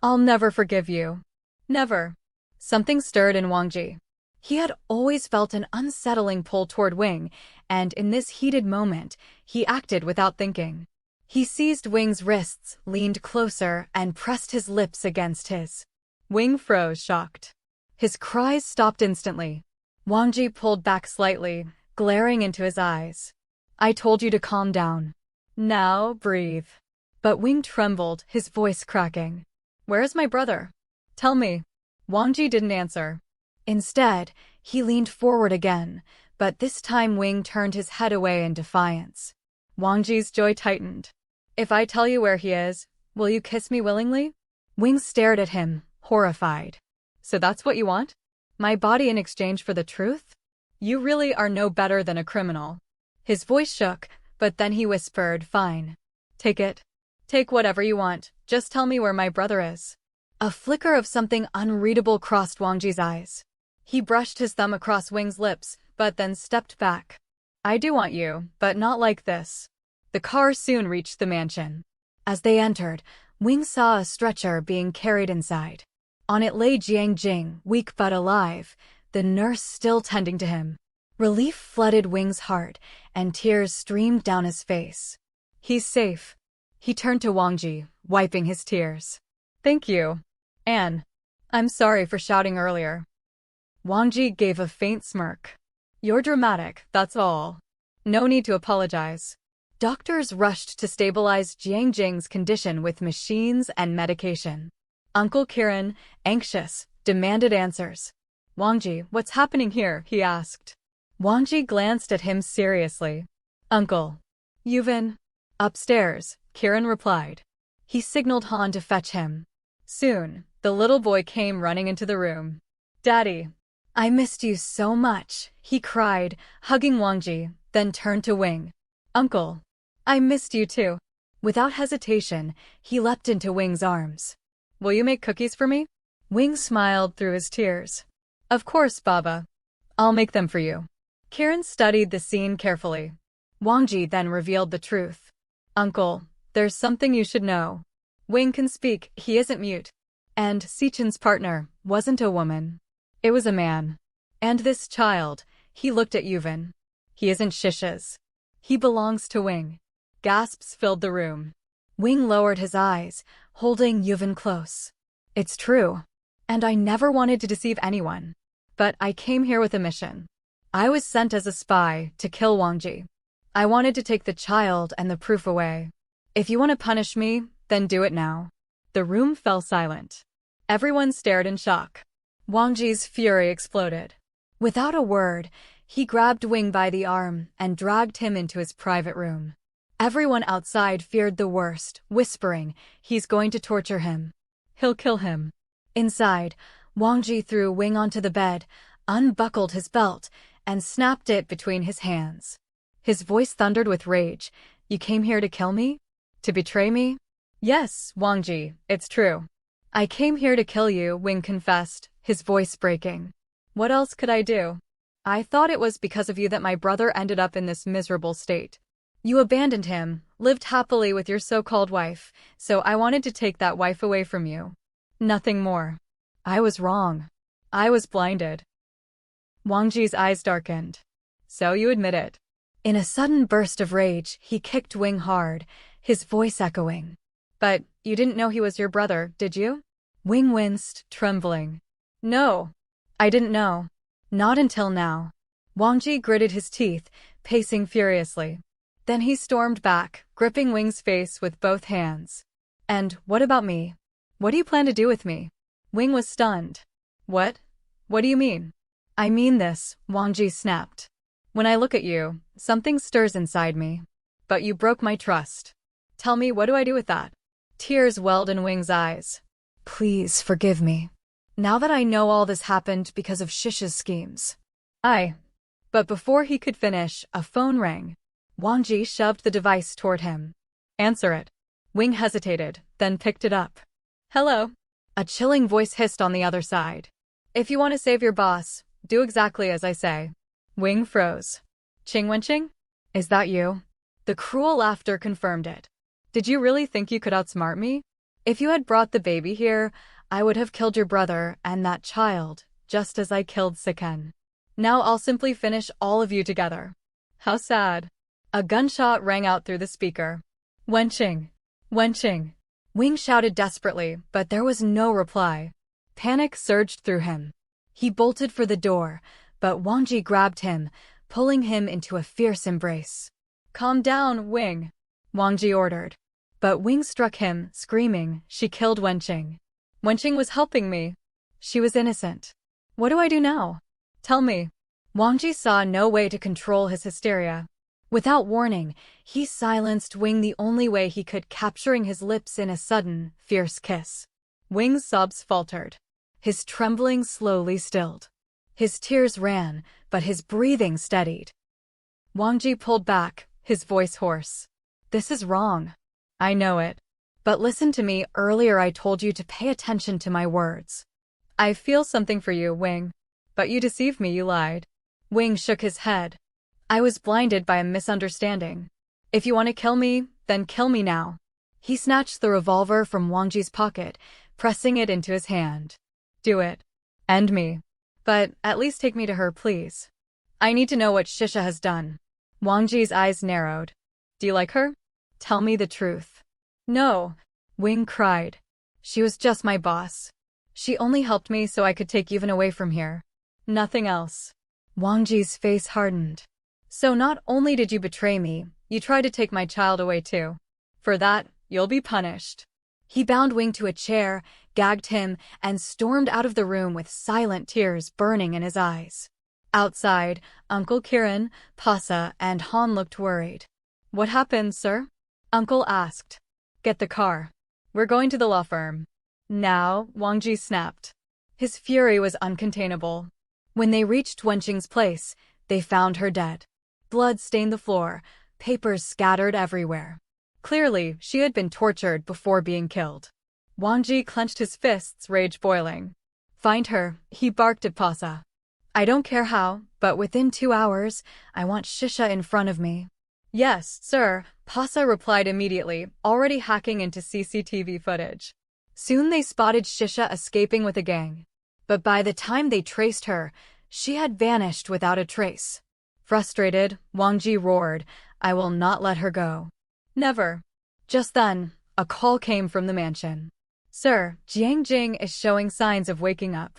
"I'll never forgive you. Never." Something stirred in Wang Ji. He had always felt an unsettling pull toward Wing, and in this heated moment, he acted without thinking. He seized Wing's wrists, leaned closer, and pressed his lips against his. Wing froze, shocked. His cries stopped instantly. Wang Ji pulled back slightly, glaring into his eyes. "I told you to calm down. Now, breathe." But Wing trembled, his voice cracking. "Where is my brother? Tell me." Wang Ji didn't answer. Instead, he leaned forward again, but this time Wing turned his head away in defiance. Wang Ji's jaw tightened. "If I tell you where he is, will you kiss me willingly?" Wing stared at him, horrified. "So that's what you want? My body in exchange for the truth? You really are no better than a criminal." His voice shook, but then he whispered, "Fine. Take it. Take whatever you want, just tell me where my brother is." A flicker of something unreadable crossed Wang Ji's eyes. He brushed his thumb across Wing's lips, but then stepped back. "I do want you, but not like this." The car soon reached the mansion. As they entered, Wing saw a stretcher being carried inside. On it lay Jiang Jing, weak but alive, the nurse still tending to him. Relief flooded Wing's heart, and tears streamed down his face. "He's safe." He turned to Wang Ji, wiping his tears. "Thank you, Anne. I'm sorry for shouting earlier." Wang Ji gave a faint smirk. "You're dramatic, that's all. No need to apologize." Doctors rushed to stabilize Jiang Jing's condition with machines and medication. Uncle Kiran, anxious, demanded answers. "Wang Ji, what's happening here?" he asked. Wang Ji glanced at him seriously. "Uncle. Yuvin." "Upstairs," Kiran replied. He signaled Han to fetch him. Soon, the little boy came running into the room. "Daddy. I missed you so much," he cried, hugging Wang Ji, then turned to Wing. "Uncle. I missed you too." Without hesitation, he leapt into Wing's arms. "Will you make cookies for me?" Wing smiled through his tears. "Of course, Baba. I'll make them for you." Kiran studied the scene carefully. Wang Ji then revealed the truth. "Uncle, there's something you should know. Wing can speak, he isn't mute. And Sichen's partner wasn't a woman. It was a man. And this child," he looked at Yuvin. "He isn't Shisha's. He belongs to Wing." Gasps filled the room. Wing lowered his eyes, holding Yuvin close. "It's true. And I never wanted to deceive anyone. But I came here with a mission. I was sent as a spy to kill Wangji. I wanted to take the child and the proof away. If you want to punish me, then do it now." The room fell silent. Everyone stared in shock. Wangji's fury exploded. Without a word, he grabbed Wing by the arm and dragged him into his private room. Everyone outside feared the worst, whispering, "He's going to torture him. He'll kill him." Inside, Wangji threw Wing onto the bed, unbuckled his belt, and snapped it between his hands. His voice thundered with rage. "You came here to kill me? To betray me?" "Yes, Wangji, it's true. I came here to kill you," Wing confessed, his voice breaking. "What else could I do? I thought it was because of you that my brother ended up in this miserable state. You abandoned him, lived happily with your so-called wife, so I wanted to take that wife away from you. Nothing more. I was wrong. I was blinded." Wangji's eyes darkened. "So you admit it?" In a sudden burst of rage, he kicked Wing hard, his voice echoing. "But you didn't know he was your brother, did you?" Wing winced, trembling. "No, I didn't know. Not until now." Wangji gritted his teeth, pacing furiously. Then he stormed back, gripping Wing's face with both hands. "And what about me? What do you plan to do with me?" Wing was stunned. What do you mean?" "I mean this," Wangji snapped. "When I look at you, something stirs inside me. But you broke my trust. Tell me, what do I do with that?" Tears welled in Wing's eyes. "Please forgive me. Now that I know all this happened because of Shisha's schemes." But before he could finish, a phone rang. Wangji shoved the device toward him. "Answer it." Wing hesitated, then picked it up. "Hello." A chilling voice hissed on the other side. "If you want to save your boss, do exactly as I say." Wing froze. "Ching Wenching? Is that you?" The cruel laughter confirmed it. "Did you really think you could outsmart me? If you had brought the baby here, I would have killed your brother and that child, just as I killed Siken. Now I'll simply finish all of you together. How sad." A gunshot rang out through the speaker. "Wenching! Wenching!" Wing shouted desperately, but there was no reply. Panic surged through him. He bolted for the door, but Wangji grabbed him, pulling him into a fierce embrace. "Calm down, Wing," Wangji ordered. But Wing struck him, screaming, "She killed Wenching. Wenching was helping me. She was innocent. What do I do now? Tell me." Wangji saw no way to control his hysteria. Without warning, he silenced Wing the only way he could, capturing his lips in a sudden, fierce kiss. Wing's sobs faltered. His trembling slowly stilled. His tears ran, but his breathing steadied. Wangji pulled back, his voice hoarse. "This is wrong. I know it. But listen to me. Earlier I told you to pay attention to my words. I feel something for you, Wing. But you deceived me, you lied." Wing shook his head. "I was blinded by a misunderstanding. If you want to kill me, then kill me now." He snatched the revolver from Wangji's pocket, pressing it into his hand. "Do it. End me. But at least take me to her, please. I need to know what Shisha has done." Wangji's eyes narrowed. "Do you like her? Tell me the truth." "No," Wing cried. "She was just my boss. She only helped me so I could take Yuvin away from here. Nothing else." Wangji's face hardened. "So not only did you betray me, you tried to take my child away too. For that, you'll be punished." He bound Wing to a chair, gagged him, and stormed out of the room with silent tears burning in his eyes. Outside, Uncle Kiran, Pasa, and Han looked worried. "What happened, sir?" Uncle asked. "Get the car. We're going to the law firm." "Now," Wangji snapped. His fury was uncontainable. When they reached Wenqing's place, they found her dead. Blood stained the floor, papers scattered everywhere. Clearly, she had been tortured before being killed. Wangji clenched his fists, rage boiling. "Find her," he barked at Pasa. "I don't care how, but within 2 hours, I want Shisha in front of me." "Yes, sir," Pasa replied immediately, already hacking into CCTV footage. Soon they spotted Shisha escaping with a gang. But by the time they traced her, she had vanished without a trace. Frustrated, Wangji roared, "I will not let her go. Never." Just then, a call came from the mansion. "Sir, Jiang Jing is showing signs of waking up."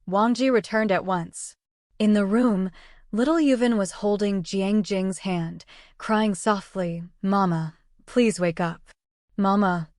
Wang Ji returned at once. In the room, little Yuvin was holding Jiang Jing's hand, crying softly, "Mama, please wake up. Mama."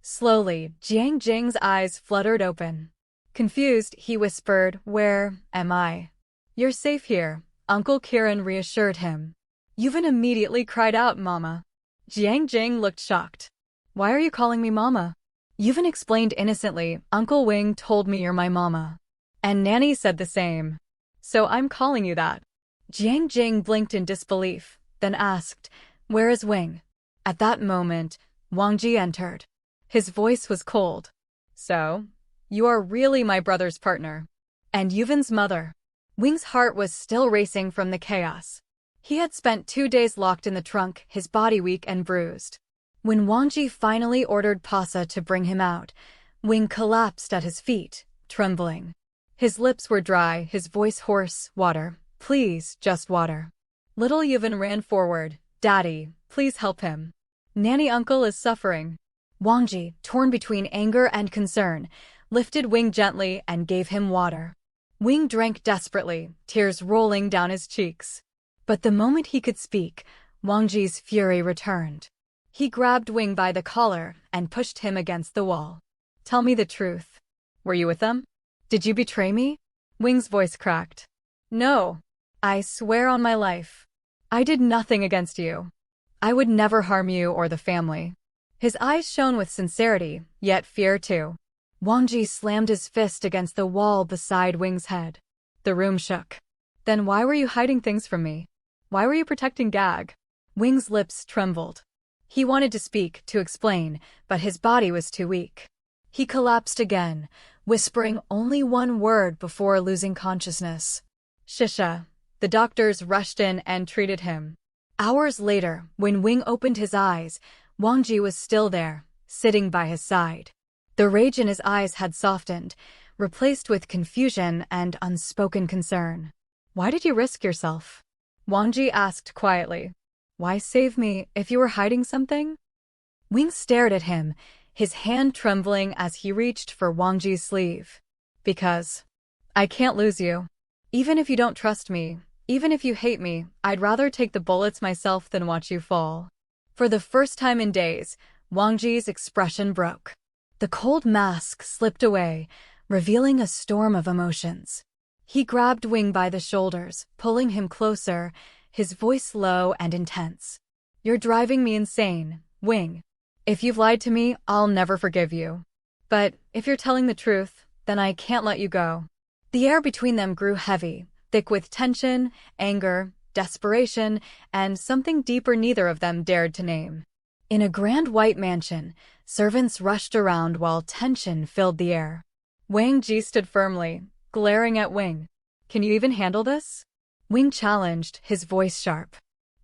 Slowly, Jiang Jing's eyes fluttered open. Confused, he whispered, "Where am I?" "You're safe here," Uncle Kiran reassured him. Yuvin immediately cried out, "Mama." Jiang Jing looked shocked. "Why are you calling me Mama?" Yuvin explained innocently, "Uncle Wing told me you're my mama. And Nanny said the same. So I'm calling you that." Jiang Jing blinked in disbelief, then asked, "Where is Wing?" At that moment, Wang Ji entered. His voice was cold. "So, you are really my brother's partner. And Yuvin's mother." Wing's heart was still racing from the chaos. He had spent 2 days locked in the trunk, his body weak and bruised. When Wang Ji finally ordered Pasa to bring him out, Wing collapsed at his feet, trembling. His lips were dry, his voice hoarse. "Water. Please, just water." Little Yuvin ran forward. "Daddy, please help him. Nanny uncle is suffering." Wang Ji, torn between anger and concern, lifted Wing gently and gave him water. Wing drank desperately, tears rolling down his cheeks. But the moment he could speak, Wang Ji's fury returned. He grabbed Wing by the collar and pushed him against the wall. "Tell me the truth. Were you with them? Did you betray me?" Wing's voice cracked. "No. I swear on my life. I did nothing against you. I would never harm you or the family." His eyes shone with sincerity, yet fear too. Wang Ji slammed his fist against the wall beside Wing's head. The room shook. "Then why were you hiding things from me? Why were you protecting Gag?" Wing's lips trembled. He wanted to speak, to explain, but his body was too weak. He collapsed again, whispering only one word before losing consciousness. "Shisha." The doctors rushed in and treated him. Hours later, when Wing opened his eyes, Wang Ji was still there, sitting by his side. The rage in his eyes had softened, replaced with confusion and unspoken concern. "Why did you risk yourself?" Wang Ji asked quietly. "Why save me if you were hiding something?" Wing stared at him, his hand trembling as he reached for Wang Ji's sleeve. "Because I can't lose you. Even if you don't trust me, even if you hate me, I'd rather take the bullets myself than watch you fall." For the first time in days, Wang Ji's expression broke. The cold mask slipped away, revealing a storm of emotions. He grabbed Wing by the shoulders, pulling him closer, his voice low and intense. "You're driving me insane, Wing. If you've lied to me, I'll never forgive you. But if you're telling the truth, then I can't let you go." The air between them grew heavy, thick with tension, anger, desperation, and something deeper neither of them dared to name. In a grand white mansion, servants rushed around while tension filled the air. Wang Ji stood firmly, glaring at Wing. "Can you even handle this?" Wing challenged, his voice sharp.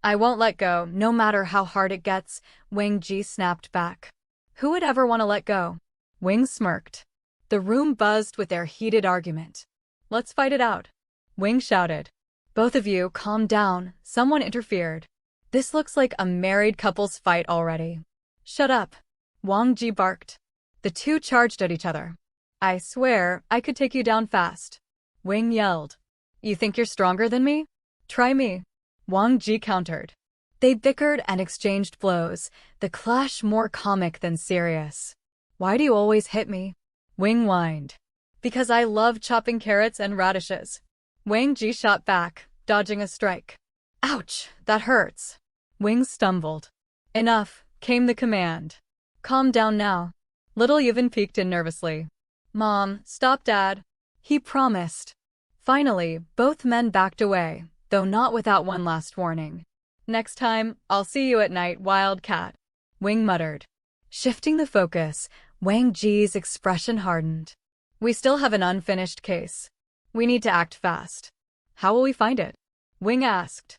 "I won't let go, no matter how hard it gets," Wang Ji snapped back. "Who would ever want to let go?" Wing smirked. The room buzzed with their heated argument. "Let's fight it out," Wing shouted. "Both of you, calm down," someone interfered. "This looks like a married couple's fight already." "Shut up," Wang Ji barked. The two charged at each other. "I swear, I could take you down fast," Wing yelled. "You think you're stronger than me? Try me," Wang Ji countered. They bickered and exchanged blows, the clash more comic than serious. "Why do you always hit me?" Wing whined. "Because I love chopping carrots and radishes." Wang Ji shot back, dodging a strike. "Ouch, that hurts." Wing stumbled. "Enough," came the command. "Calm down now." Little Yuvin peeked in nervously. "Mom, stop Dad," he promised. Finally, both men backed away, though not without one last warning. "Next time, I'll see you at night, wildcat," Wing muttered. Shifting the focus, Wang Ji's expression hardened. "We still have an unfinished case. We need to act fast." "How will we find it?" Wing asked.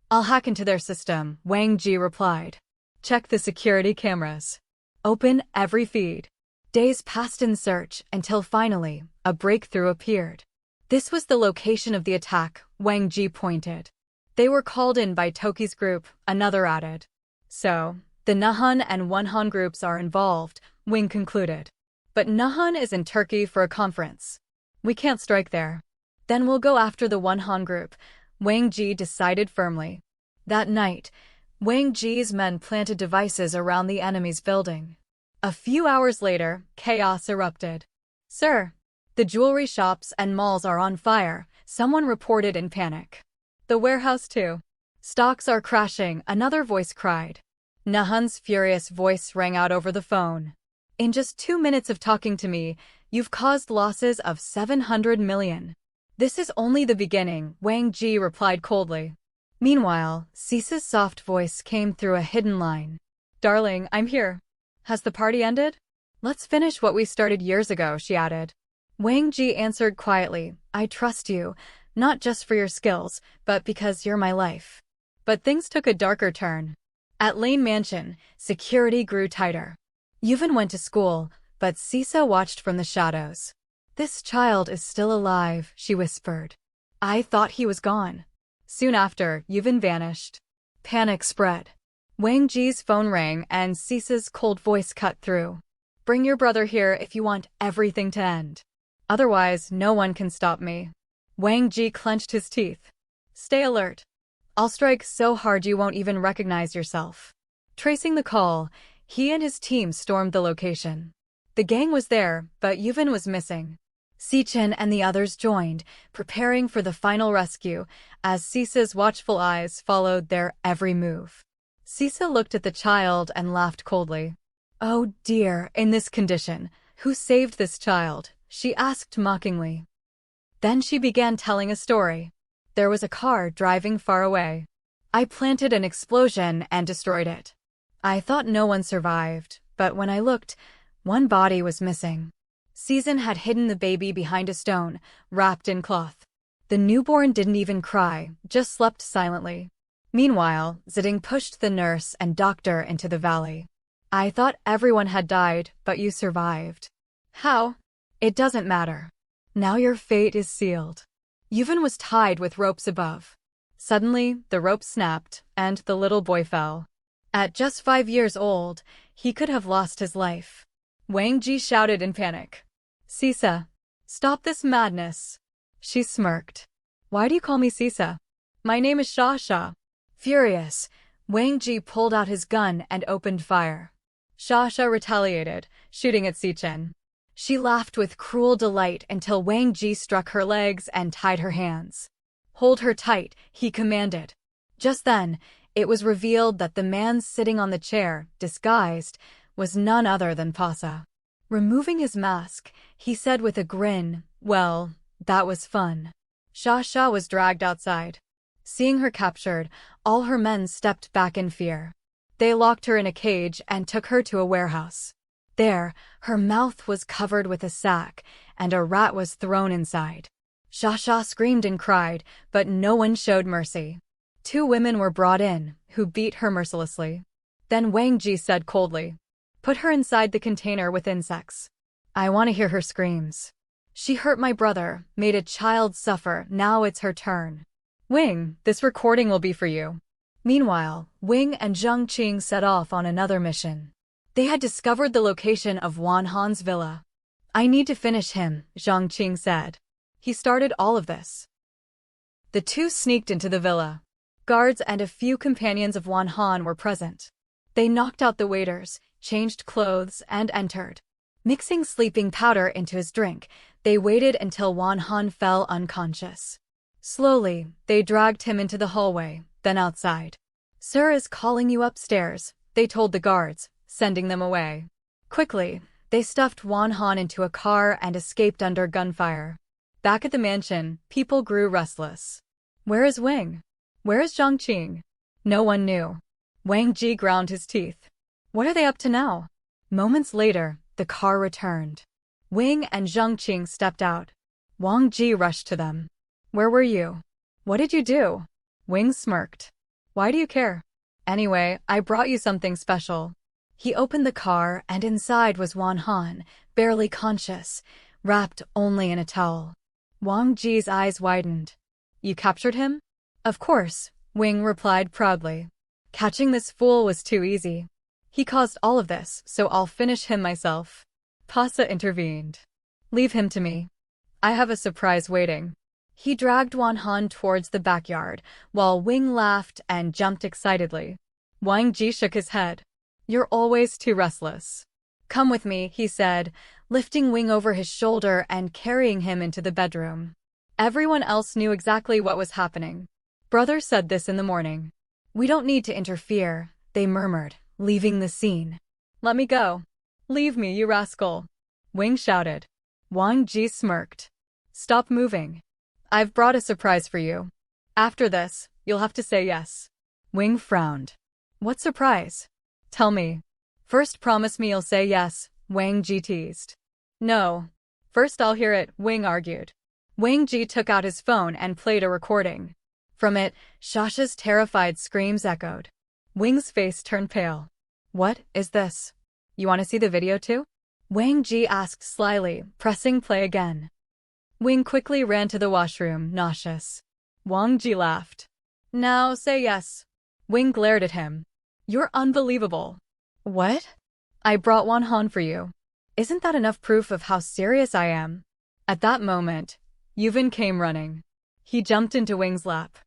"I'll hack into their system," Wang Ji replied. "Check the security cameras. Open every feed." Days passed in search until finally, a breakthrough appeared. This was the location of the attack, Wang Ji pointed. They were called in by Toki's group, another added. "So, the Nahan and Wonhan groups are involved," Wing concluded. "But Nahan is in Turkey for a conference. We can't strike there. Then we'll go after the Wanghan group, Wang Ji decided firmly. That night, Wang Ji's men planted devices around the enemy's building. A few hours later, chaos erupted. Sir, the jewelry shops and malls are on fire, someone reported in panic. The warehouse too. Stocks are crashing, another voice cried. Nahan's furious voice rang out over the phone. In just 2 minutes of talking to me, you've caused losses of 700 million. This is only the beginning, Wang Ji replied coldly. Meanwhile, Cisa's soft voice came through a hidden line. Darling, I'm here. Has the party ended? Let's finish what we started years ago, she added. Wang Ji answered quietly, I trust you, not just for your skills, but because you're my life. But things took a darker turn. At Lane Mansion, security grew tighter. Yuvin went to school, but Cisa watched from the shadows. This child is still alive, she whispered. I thought he was gone. Soon after, Yuvin vanished. Panic spread. Wang Ji's phone rang and Cisa's cold voice cut through. Bring your brother here if you want everything to end. Otherwise, no one can stop me. Wang Ji clenched his teeth. Stay alert. I'll strike so hard you won't even recognize yourself. Tracing the call, he and his team stormed the location. The gang was there, but Yuvin was missing. Sichin and the others joined, preparing for the final rescue, as Cisa's watchful eyes followed their every move. Cisa looked at the child and laughed coldly. Oh dear, in this condition, who saved this child? She asked mockingly. Then she began telling a story. There was a car driving far away. I planted an explosion and destroyed it. I thought no one survived, but when I looked, one body was missing. Season had hidden the baby behind a stone, wrapped in cloth. The newborn didn't even cry, just slept silently. Meanwhile, Ziding pushed the nurse and doctor into the valley. I thought everyone had died, but you survived. How? It doesn't matter. Now your fate is sealed. Yuvin was tied with ropes above. Suddenly, the rope snapped, and the little boy fell. At just 5 years old, he could have lost his life. Wang Ji shouted in panic. Cisa, stop this madness. She smirked. Why do you call me Cisa? My name is Sha. Furious, Wang Ji pulled out his gun and opened fire. Sha retaliated, shooting at Sichin. She laughed with cruel delight until Wang Ji struck her legs and tied her hands. Hold her tight, he commanded. Just then, it was revealed that the man sitting on the chair, disguised, was none other than Pasa. Removing his mask, he said with a grin, well, that was fun. Sha was dragged outside. Seeing her captured, all her men stepped back in fear. They locked her in a cage and took her to a warehouse. There, her mouth was covered with a sack, and a rat was thrown inside. Sha screamed and cried, but no one showed mercy. 2 women were brought in, who beat her mercilessly. Then Wang Ji said coldly, put her inside the container with insects. I want to hear her screams. She hurt my brother, made a child suffer, now it's her turn. Wing, this recording will be for you. Meanwhile, Wing and Zhang Qing set off on another mission. They had discovered the location of Wan Han's villa. I need to finish him, Zhang Qing said. He started all of this. The two sneaked into the villa. Guards and a few companions of Wan Han were present. They knocked out the waiters, changed clothes, and entered. Mixing sleeping powder into his drink, they waited until Wan Han fell unconscious. Slowly, they dragged him into the hallway, then outside. Sir is calling you upstairs, they told the guards, sending them away. Quickly, they stuffed Wan Han into a car and escaped under gunfire. Back at the mansion, people grew restless. Where is Wing? Where is Zhang Qing? No one knew. Wang Ji ground his teeth. What are they up to now? Moments later, the car returned. Wing and Zhang Qing stepped out. Wang Ji rushed to them. Where were you? What did you do? Wing smirked. Why do you care? Anyway, I brought you something special. He opened the car and inside was Wan Han, barely conscious, wrapped only in a towel. Wang Ji's eyes widened. You captured him? Of course, Wing replied proudly. Catching this fool was too easy. He caused all of this, so I'll finish him myself. Pasa intervened. Leave him to me. I have a surprise waiting. He dragged Wanhan towards the backyard, while Wing laughed and jumped excitedly. Wang Ji shook his head. You're always too restless. Come with me, he said, lifting Wing over his shoulder and carrying him into the bedroom. Everyone else knew exactly what was happening. Brother said this in the morning. We don't need to interfere, they murmured, leaving the scene. Let me go. Leave me, you rascal. Wing shouted. Wang Ji smirked. Stop moving. I've brought a surprise for you. After this, you'll have to say yes. Wing frowned. What surprise? Tell me. First promise me you'll say yes, Wang Ji teased. No. First I'll hear it, Wing argued. Wang Ji took out his phone and played a recording. From it, Shasha's terrified screams echoed. Wing's face turned pale. What is this? You want to see the video too? Wang Ji asked slyly, pressing play again. Wing quickly ran to the washroom, nauseous. Wang Ji laughed. Now say yes. Wing glared at him. You're unbelievable. What? I brought Wanhan for you. Isn't that enough proof of how serious I am? At that moment, Yuvin came running. He jumped into Wing's lap.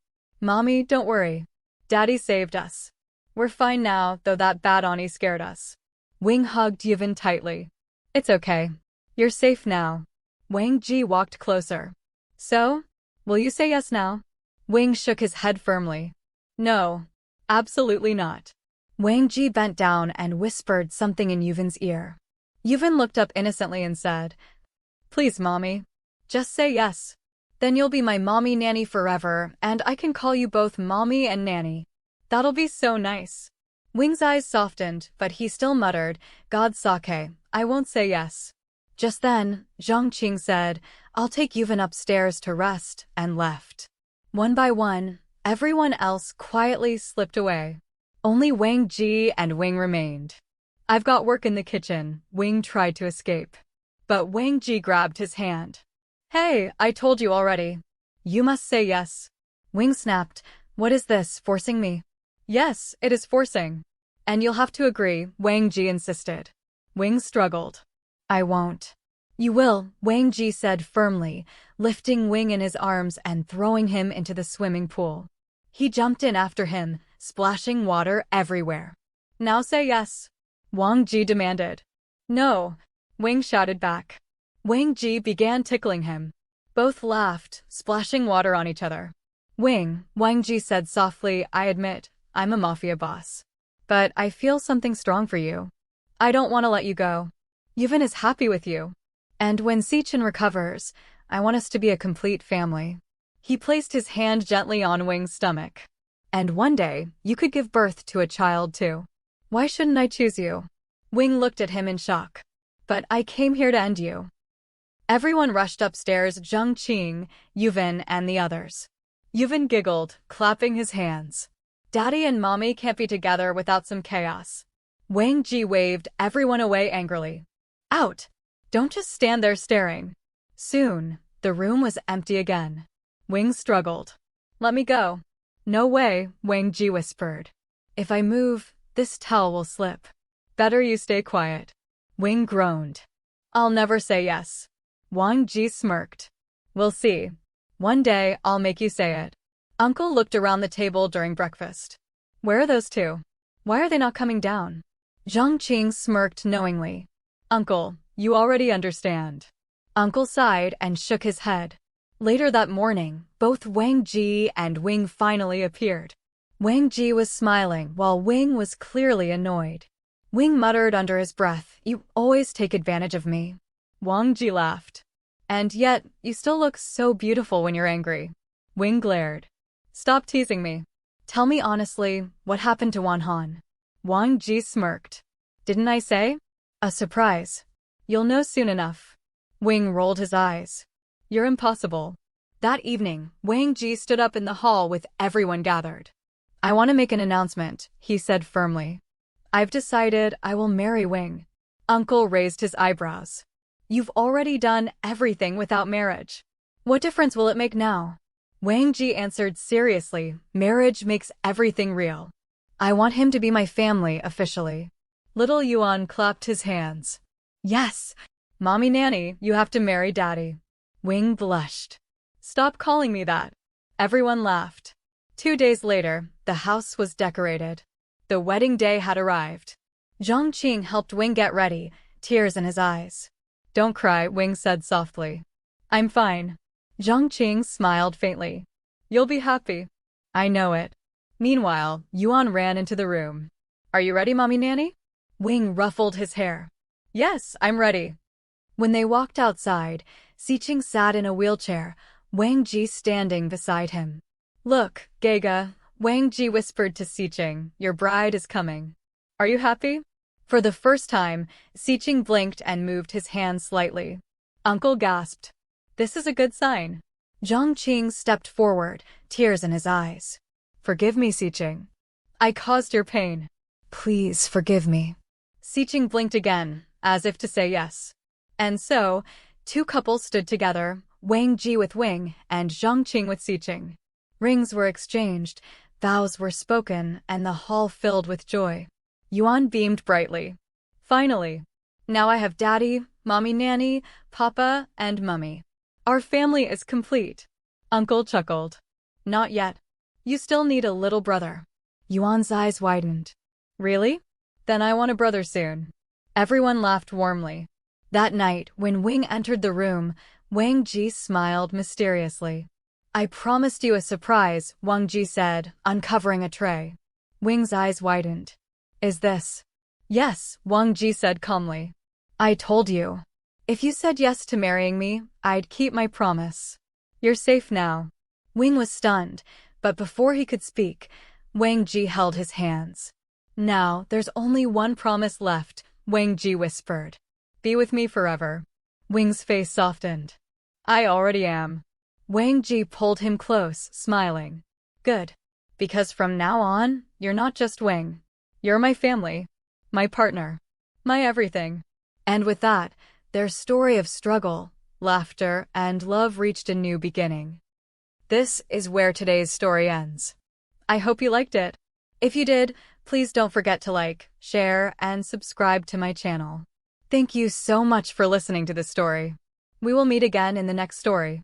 Mommy, don't worry. Daddy saved us. We're fine now, though that bad Oni scared us. Wing hugged Yuvin tightly. It's okay. You're safe now. Wang Ji walked closer. So? Will you say yes now? Wing shook his head firmly. No. Absolutely not. Wang Ji bent down and whispered something in Yuvin's ear. Yuvin looked up innocently and said, Please, Mommy. Just say yes. Then you'll be my mommy nanny forever, and I can call you both Mommy and Nanny. That'll be so nice. Wing's eyes softened, but he still muttered, God sake, I won't say yes. Just then, Zhang Qing said, I'll take Yuvin upstairs to rest, and left. One by one, everyone else quietly slipped away. Only Wang Ji and Wing remained. I've got work in the kitchen, Wing tried to escape. But Wang Ji grabbed his hand. Hey, I told you already. You must say yes. Wing snapped, What is this, forcing me? Yes, it is forcing. And you'll have to agree, Wang Ji insisted. Wing struggled. I won't. You will, Wang Ji said firmly, lifting Wing in his arms and throwing him into the swimming pool. He jumped in after him, splashing water everywhere. Now say yes. Wang Ji demanded. No. Wing shouted back. Wang Ji began tickling him. Both laughed, splashing water on each other. Wing, Wang Ji said softly, I admit, I'm a mafia boss. But I feel something strong for you. I don't want to let you go. Yuvin is happy with you. And when Sichin recovers, I want us to be a complete family. He placed his hand gently on Wing's stomach. And one day, you could give birth to a child too. Why shouldn't I choose you? Wing looked at him in shock. But I came here to end you. Everyone rushed upstairs, Zhang Qing, Yuvin, and the others. Yuvin giggled, clapping his hands. Daddy and Mommy can't be together without some chaos. Wang Ji waved everyone away angrily. Out! Don't just stand there staring. Soon, the room was empty again. Wing struggled. Let me go. No way, Wang Ji whispered. If I move, this towel will slip. Better you stay quiet. Wing groaned. I'll never say yes. Wang Ji smirked. We'll see. One day, I'll make you say it. Uncle looked around the table during breakfast. Where are those two? Why are they not coming down? Zhang Qing smirked knowingly. Uncle, you already understand. Uncle sighed and shook his head. Later that morning, both Wang Ji and Wing finally appeared. Wang Ji was smiling while Wing was clearly annoyed. Wing muttered under his breath, You always take advantage of me. Wang Ji laughed. And yet, you still look so beautiful when you're angry. Wing glared. Stop teasing me. Tell me honestly, what happened to Wanhan? Wang Ji smirked. Didn't I say? A surprise. You'll know soon enough. Wing rolled his eyes. You're impossible. That evening, Wang Ji stood up in the hall with everyone gathered. I want to make an announcement, he said firmly. I've decided I will marry Wing. Uncle raised his eyebrows. You've already done everything without marriage. What difference will it make now? Wang Ji answered seriously, marriage makes everything real. I want him to be my family officially. Little Yuan clapped his hands. Yes! Mommy Nanny, you have to marry Daddy. Wing blushed. Stop calling me that. Everyone laughed. 2 days later, the house was decorated. The wedding day had arrived. Zhongqing helped Wing get ready, tears in his eyes. Don't cry, Wing said softly. I'm fine. Zhongqing smiled faintly. You'll be happy. I know it. Meanwhile, Yuan ran into the room. Are you ready, Mommy Nanny? Wing ruffled his hair. Yes, I'm ready. When they walked outside, Xiqing sat in a wheelchair, Wang Ji standing beside him. Look, Gega, Wang Ji whispered to Xiqing, your bride is coming. Are you happy? For the first time, Xiqing blinked and moved his hand slightly. Uncle gasped. This is a good sign. Zhongqing stepped forward, tears in his eyes. Forgive me, Xiqing. I caused your pain. Please forgive me. Xiqing blinked again, as if to say yes. And so, 2 couples stood together, Wang Ji with Wing and Zhongqing with Xiqing. Rings were exchanged, vows were spoken, and the hall filled with joy. Yuan beamed brightly. Finally. Now I have Daddy, Mommy Nanny, Papa, and Mummy. Our family is complete. Uncle chuckled. Not yet. You still need a little brother. Yuan's eyes widened. Really? Then I want a brother soon. Everyone laughed warmly. That night, when Wing entered the room, Wang Ji smiled mysteriously. I promised you a surprise, Wang Ji said, uncovering a tray. Wing's eyes widened. Is this? Yes, Wang Ji said calmly. I told you. If you said yes to marrying me, I'd keep my promise. You're safe now. Wing was stunned, but before he could speak, Wang Ji held his hands. Now, there's only one promise left, Wang Ji whispered. Be with me forever. Wing's face softened. I already am. Wang Ji pulled him close, smiling. Good. Because from now on, you're not just Wing. You're my family. My partner. My everything. And with that, their story of struggle, laughter, and love reached a new beginning. This is where today's story ends. I hope you liked it. If you did, please don't forget to like, share, and subscribe to my channel. Thank you so much for listening to this story. We will meet again in the next story.